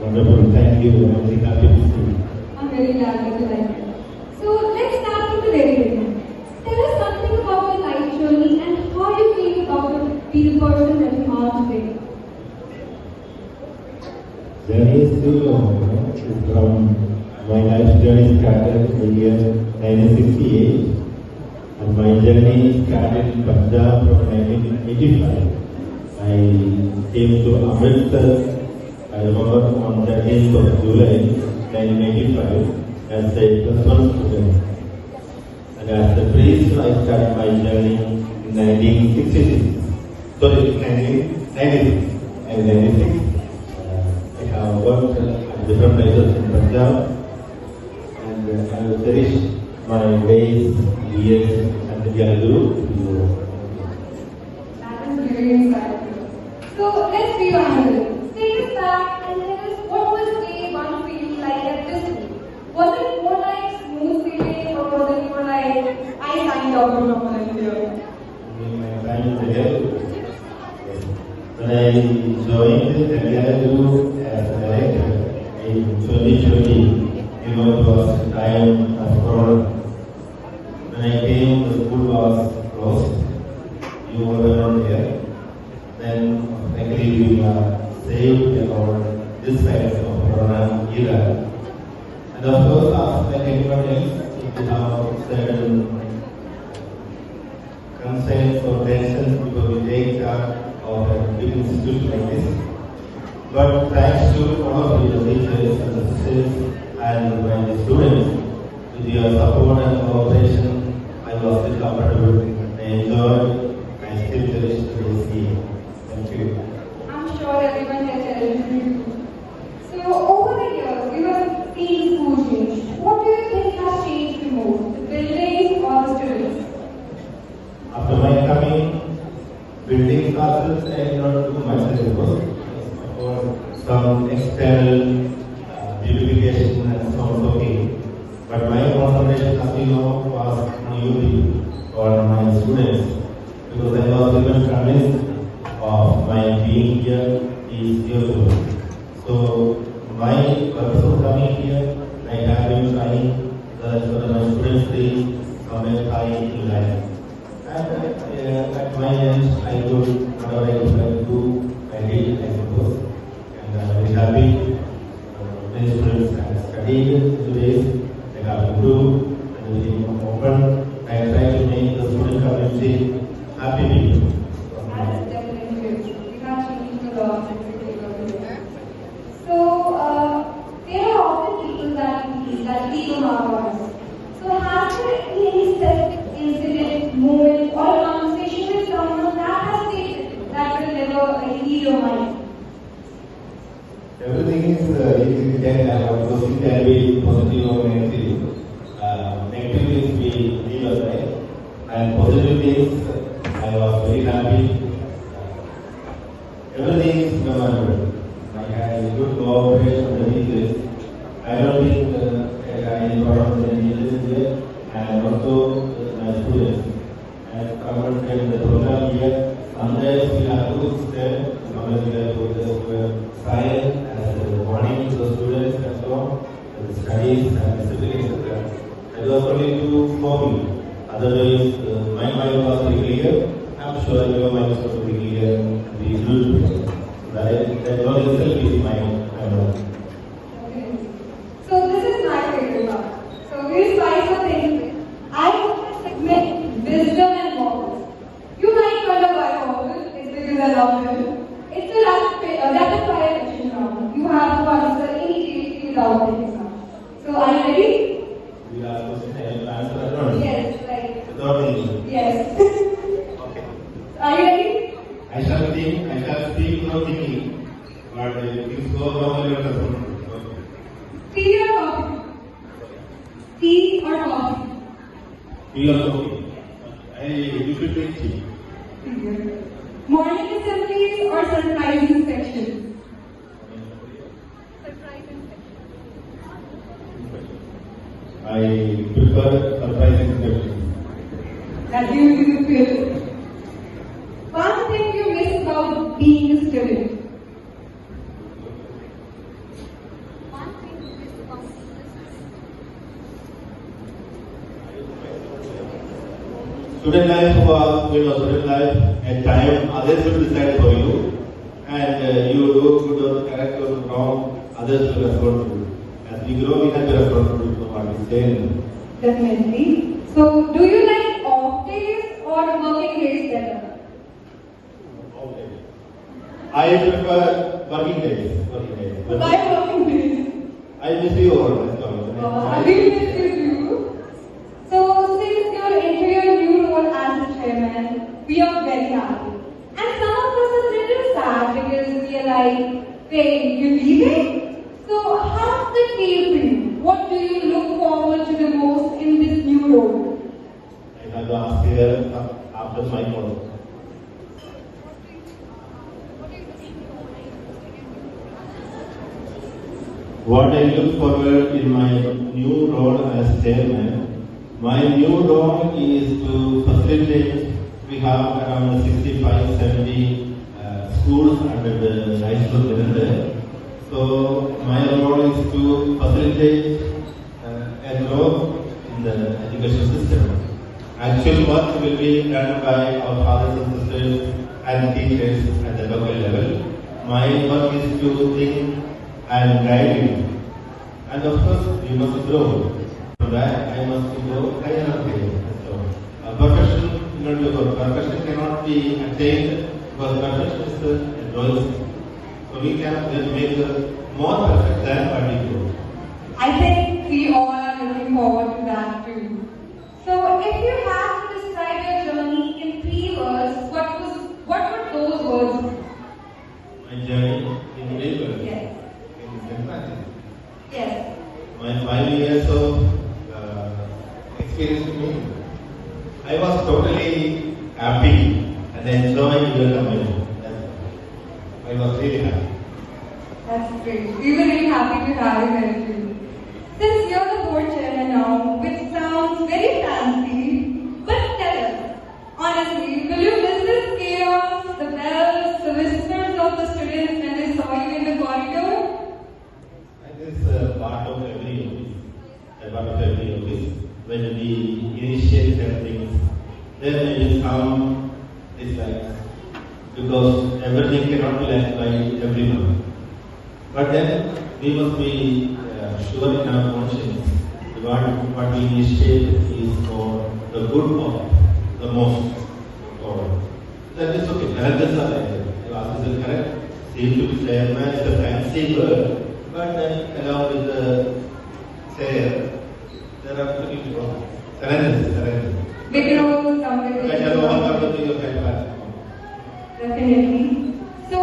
Wonderful. Thank you. I'm very happy to see you. I'm very glad that you like it. So let's start from the very beginning. Tell us something about your life journey and how you feel about being the person that you are today. Journey is still long. From my life journey started in the year 1968, and my journey started in Punjab from 1985. I came to Amritsar. I remember on 13th of July 1985 as a +1 student. And as a priest, I started my journey in 1966. Sorry, 1996. And 96. I have worked at different places in Punjab, and I will cherish my days, years, and the Guru. That is really insightful. So let's be honest. Take us back and tell us what was day one feeling like at this school. Was it more like smooth feeling or was it more like I signed up for someone here? My time there. When I joined the Guru as a director in 2020, it was the time of Corona. When I came, the school was closed. You were not there. Then, luckily, we were saved about this kind of Corona era. And of course, like everyone else, we have certain concerns or tensions because we take charge of a big institution like this. But thanks to all of the teachers and the sisters and my students, with your support and cooperation, I was still comfortable. I enjoyed. I still cherish today's day. Thank you. I'm sure everyone has challenges you. So over the years, you have seen school change. What do you think has changed the most? The buildings or the students? After my coming, building classes and not too much work. For some external beautification and sounds okay. But my concentration, as you know, was on UP or my students, because I was even convinced of my being here is useful. So my purpose of coming here, I have been trying so that my students reach somewhere high in life. And at my end, I could, whatever I could do, I did, I suppose. And I'm very happy. Many students have studied today. They have improved and they become open. I try to make the student community happy people. That is definitely good. We have changed a lot since we came over here. So, there are often people that leave on our voice. So, has there been any specific incident, moment, or conversation with someone that has stayed that will never leave your mind? Everything is it can be positive or negative. Negative is we leave aside, and positive is I was very happy. Everything is memorable. I had good cooperation with the teachers. I don't think I had any problem with the teachers here, and also my students. And covered in the program here, sometimes we have to stay, sometimes we have to just science as a warning to the students and so on, the studies and discipline, etc. That was only to copy. Otherwise, my mind was very clear. I'm sure your mind was also very clear. We do that was itself is my mind. Okay. So this is my favorite part. So we'll try some things. I want to segment wisdom and morals. You might wonder why morals. It's because I love them. It's a rapid fire question round. You have to answer immediately without thinking much. So are you ready? We are supposed to answer at once. Yes, right. Without thinking. Yes. Okay. Are you ready? I shall speak without thinking, but it is so normally or something. Tea or coffee? Tea or coffee? Tea or coffee? You should take tea. Morning assemblies or surprise inspection? Surprise inspection. I prefer surprise inspection. That you feel. One thing you miss about being a student? Student life was, student life, at time others will decide for you, and you do good or correct or wrong, others will respond to you. As we grow, we have to respond to what we say. Definitely. So, do you like off days or working days better? Okay. I prefer working days. Working days. Why working days? I miss you all. That's all. I will miss you too. So, since you're into your new role as the chairman, we are very happy. And some of us are a little sad because we are like, wait, you're leaving? So, how does it feel for you? What do you look forward to the most in this new role? I have to ask here after my call. What I look forward in my new role as chairman, my new role is to facilitate. We have around 65, 70 schools under the high school calendar. So my role is to facilitate and growth in the education system. Actual work will be done by our fathers and sisters and teachers at the local level. My work is to think and guide you. And of course, you must grow. For that, I must go higher and higher. So, perfection cannot be attained because perfection is a growth. So we can make it more perfect than what we do. I think we all are looking forward to that too. So, if you had to describe your journey in 3 words, what would those words be? My journey in labor. Yes. In practice. Yes. My 5 years of experience with me. I was totally happy and enjoying your company. I was really happy. That's great. We were really happy to have you here too. Since you're the board chairman now, which sounds very fancy, but tell us, honestly, will you miss this chaos, the bells, the whispers of the students when they saw you in the corridor? It is part of every office. When we initiate things, then there will come dislikes because everything cannot be liked by everyone. But then we must be sure in our conscience what we initiate is for the good of the most. That is okay. Challenges are there. The answer is correct. Seem to be chairman is a fancy word, but then along with the chair, there are pretty challenges. Big roles come with it. Definitely. So,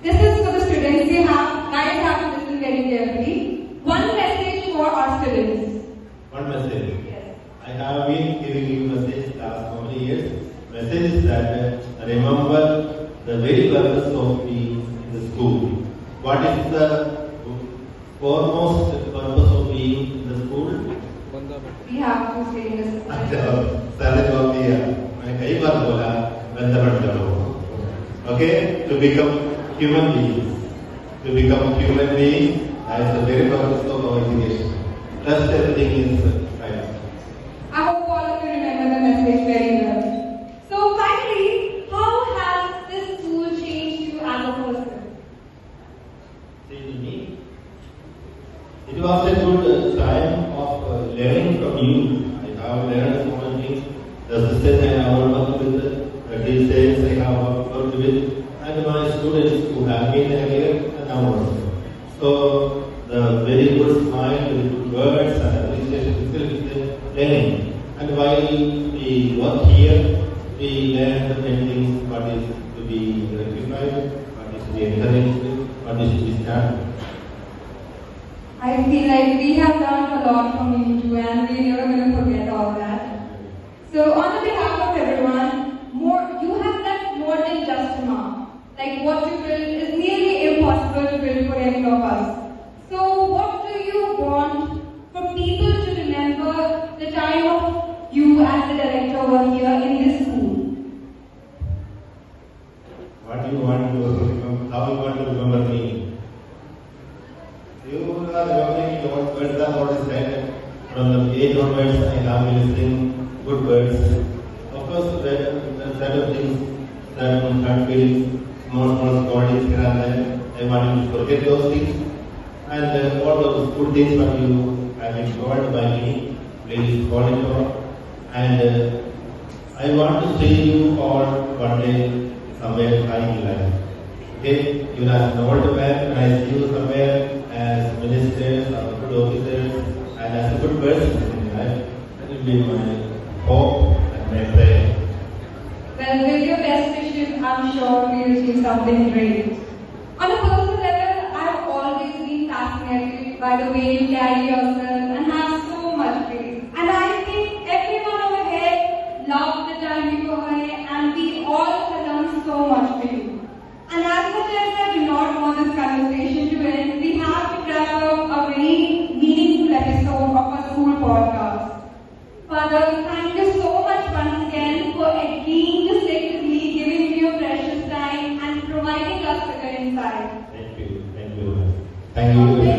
this is for the students. Guys have to listen very carefully. One message for our students. One message. Yes. I have been giving you message last so many years. Message is that remember the very purpose of being in the school. What is the foremost purpose of being in the school? We have to say this. Okay, to become human beings. To become human beings, that is the very purpose of our education. Rest everything is right. I hope all of you remember the message very well. So finally, how has this school changed you as a person? Say to me, it was a good time of learning from you. I have learned so many things. The sisters I have worked with, the teachers I have worked with, and my students who have been here and now also. So the very good smile, very good words and appreciation is still with learning. And while we work here, we learn many things, what is to be rectified, what is to be encouraged, what is to be done. I feel like we have learned a lot from you too, and we're never going to forget all that. So on behalf of everyone, you have left more than just a mark. Like what you built is nearly impossible to build for any of us. So what do you want for people to remember the time of you as the director over here in this school? What do you want to remember? How you want to remember me? You are remembering what words are already said. From the age onwards, I have been listening good words. Of course, there are certain things, certain hurt feelings, small stories here and there. I want you to forget those things. And all those good things for you have been covered by me. Please hold it on. And I want to see you all one day somewhere high in life. Okay? You are an old man, and I see you somewhere as ministers or good officers and as a good person in life. That will be my hope and my prayer. Well, with your best wishes, I'm sure we'll achieve something great. On a personal level, I've always been fascinated by the way you carry yourself and have so much grace. And I think everyone over here loved the time you were here, and we all have learned so much from you. And as much as I do not want this conversation to end, we have to wrap up a very meaningful episode of our school podcast. Father, thank you so much once again for agreeing to sit with me, giving me your precious time, and providing us with your insight. Thank you. Thank you. Thank you.